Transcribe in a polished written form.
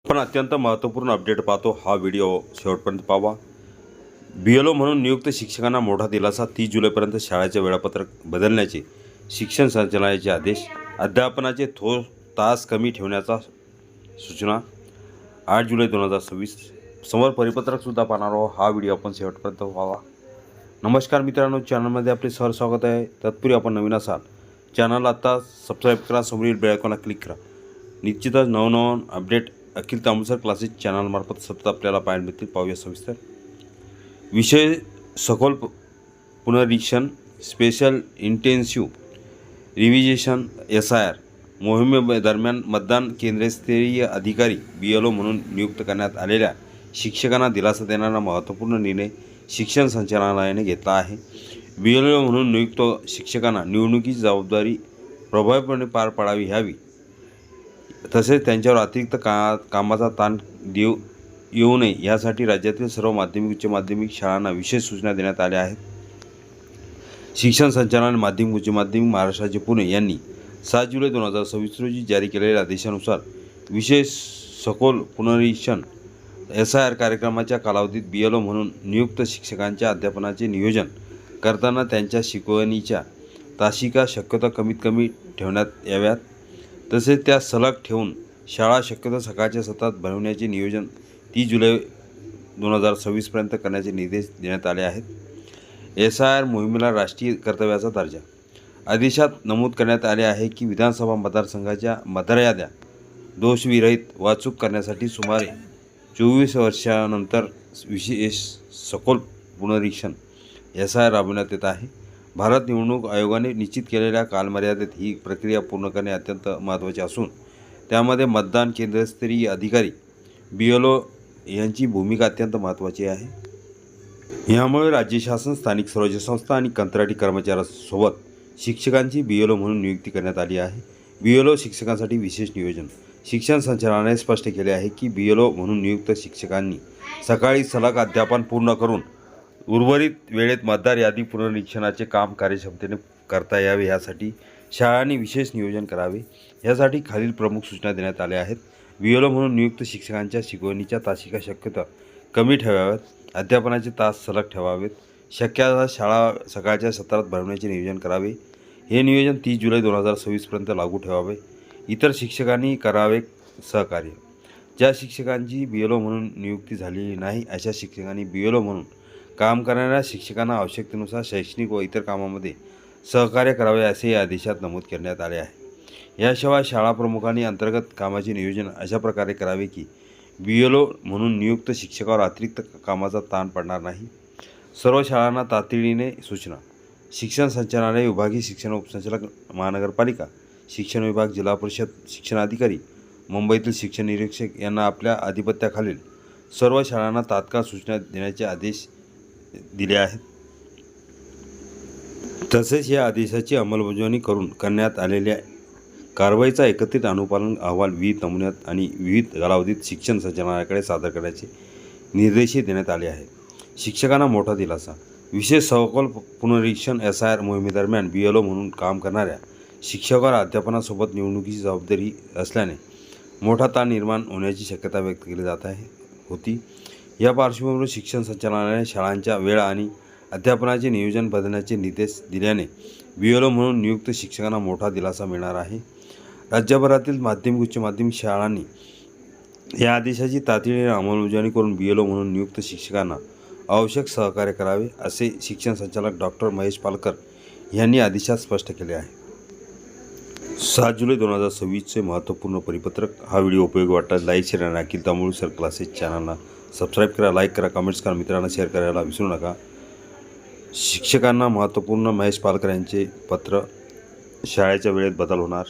पण अत्यंत महत्त्वपूर्ण अपडेट पाहतो, हा व्हिडिओ शेवटपर्यंत पाहावा। BLO म्हणून नियुक्त शिक्षकांना मोठा दिलासा। 30 जुलैपर्यंत शाळेचे वेळापत्रक बदलण्याचे शिक्षण संचालनालयाचे आदेश। अध्यापनाचे तास कमी ठेवण्याचा सूचना। 8 जुलै 2026 समोर परिपत्रक सुद्धा पाहणार आहोत। हा व्हिडिओ आपण शेवटपर्यंत पाहावा। नमस्कार मित्रांनो, चॅनलमध्ये आपले सहर्ष स्वागत आहे। तत्पूर्वी आपण नवीन असाल चॅनलला आता सबस्क्राईब करा, समोरील बेल आयकॉनला क्लिक करा। निश्चितच नवनवीन अपडेट अखिल तांबूसर क्लासेस चॅनलमार्फत सतत आपल्याला पाहायला मिळतील। पाहूया सविस्तर विषय। सखोल पुनरीक्षण, स्पेशल इंटेन्सिव्ह रिव्हिजन SIR मोहिमेदरम्यान मतदान केंद्रस्तरीय अधिकारी BLO म्हणून नियुक्त करण्यात आलेल्या शिक्षकांना दिलासा देणारा महत्त्वपूर्ण निर्णय शिक्षण संचालनालयाने घेतला आहे। BLO म्हणून नियुक्त शिक्षकांना निवडणुकीची जबाबदारी प्रभावीपणे पार पाडावी यावी, तसेच त्यांच्यावर अतिरिक्त कामाचा ताण येऊ नये यासाठी राज्यातील सर्व माध्यमिक उच्च माध्यमिक शाळांना विशेष सूचना देण्यात आल्या आहेत। शिक्षण संचालनालय माध्यमिक उच्च माध्यमिक महाराष्ट्र राज्य पुणे यांनी 7 जुलै 2026 रोजी जारी केलेल्या आदेशानुसार विशेष सखोल पुनरीक्षण SIR कार्यक्रमाच्या कालावधीत BLO म्हणून नियुक्त शिक्षकांच्या अध्यापनाचे नियोजन करताना त्यांच्या शिकवणीच्या तासिका शक्यतो कमीत कमी ठेवण्यात याव्यात, तसेच त्या सलग ठेवून शाळा शक्यतो सकाळच्या सत्रात भरवण्याचे नियोजन 30 जुलै 2026 पर्यंत करण्याचे निर्देश देण्यात आले आहेत। SIR मोहिमेला राष्ट्रीय कर्तव्याचा दर्जा। आदेशात नमूद करण्यात आले आहे की विधानसभा मतदारसंघाच्या मतदारयाद्या दोषविरहित वाहतूक करण्यासाठी सुमारे 24 वर्षांनंतर विशेष सखोल पुनरीक्षण SIR राबवण्यात येत आहे। भारत निवडणूक आयोगाने निश्चित केलेल्या कालमर्यादेत ही प्रक्रिया पूर्ण करणे अत्यंत महत्त्वाचे असून त्यामध्ये मतदान केंद्रस्तरीय अधिकारी BLO यांची भूमिका अत्यंत महत्त्वाची आहे। यामुळे राज्य शासन, स्थानिक स्वराज्य संस्था आणि कंत्राटी कर्मचाऱ्यांसोबत शिक्षकांची BLO म्हणून नियुक्ती करण्यात आली आहे। BLO शिक्षकांसाठी विशेष नियोजन। शिक्षण संचालनालयाने स्पष्ट केले आहे की BLO म्हणून नियुक्त शिक्षकांनी सकाळी सलग अध्यापन पूर्ण करून उर्वरित वेळेत मतदार यादी पुनरीक्षणाचे काम कार्यक्षमतेने करता यावे यासाठी शाळांनी विशेष नियोजन करावे। यासाठी खालील प्रमुख सूचना देण्यात आल्या आहेत। BLO म्हणून नियुक्त शिक्षकांच्या शिकवणीच्या तासिका शक्यतो कमी ठेवाव्यात, अध्यापनाचे तास सलग ठेवावेत, शक्यतो शाळा सकाळच्या सत्रात भरवण्याचे नियोजन करावे। हे नियोजन 30 जुलै 2026 पर्यंत लागू ठेवावे। इतर शिक्षकांनी करावे सहकार्य। ज्या शिक्षकांची BLO म्हणून नियुक्ती झालेली नाही अशा शिक्षकांनी BLO म्हणून काम करणाऱ्या शिक्षकांना आवश्यकतेनुसार शैक्षणिक व इतर कामांमध्ये सहकार्य करावे असे या आदेशात नमूद करण्यात आले आहे। याशिवाय शाळा प्रमुखांनी अंतर्गत कामाचे नियोजन अशा प्रकारे करावे की BLO म्हणून नियुक्त शिक्षकावर अतिरिक्त कामाचा ताण पडणार नाही। सर्व शाळांना तातडीने सूचना। शिक्षण संचालनालय, विभागीय शिक्षण उपसंचालक, महानगरपालिका शिक्षण विभाग, जिल्हा परिषद शिक्षणाधिकारी, मुंबईतील शिक्षण निरीक्षक यांना आपल्या अधिपत्याखालील सर्व शाळांना तात्काळ सूचना देण्याचे आदेश दिले आहेत। तसेच या आदेशाची अंमलबजावणी करून करण्यात आलेल्या कारवाईचा एकत्रित अनुपालन अहवाल विविध नमुन्यात आणि विविध कालावधीत शिक्षण संचालनालयाकडे सादर करण्याचे निर्देशही देण्यात आले आहेत। शिक्षकांना मोठा दिलासा। विशेष सखोल पुनरीक्षण SIR मोहिमेदरम्यान BLO म्हणून काम करणाऱ्या शिक्षकावर अध्यापनासोबत निवडणुकीची जबाबदारी असल्याने मोठा ताण निर्माण होण्याची शक्यता व्यक्त केली जात होती। या पार्श्वभूमीवर शिक्षण संचालनालयाने शाळांच्या वेळ आणि अध्यापनाचे नियोजन बदलण्याचे निर्देश दिल्याने BLO म्हणून नियुक्त शिक्षकांना मोठा दिलासा मिळणार आहे। राज्यभरातील माध्यमिक उच्च माध्यमिक शाळांनी या आदेशाची तातडीने अंमलबजावणी करून BLO म्हणून नियुक्त शिक्षकांना आवश्यक सहकार्य करावे असे शिक्षण संचालक डॉक्टर महेश पालकर यांनी आदेशात स्पष्ट केले आहे। 7 जुलै 2026चे महत्त्वपूर्ण परिपत्रक। हा व्हिडिओ उपयोगी वाटल्यास लाईक, शेअर आणि अखिल तांबूसर क्लासेस चॅनलला सबस्क्राईब करा, लाईक करा, कमेंट्स करा, मित्रांना शेअर करायला विसरू नका। शिक्षकांना महत्त्वपूर्ण महेश पालकर यांचे पत्र। शाळेच्या वेळेत बदल होणार।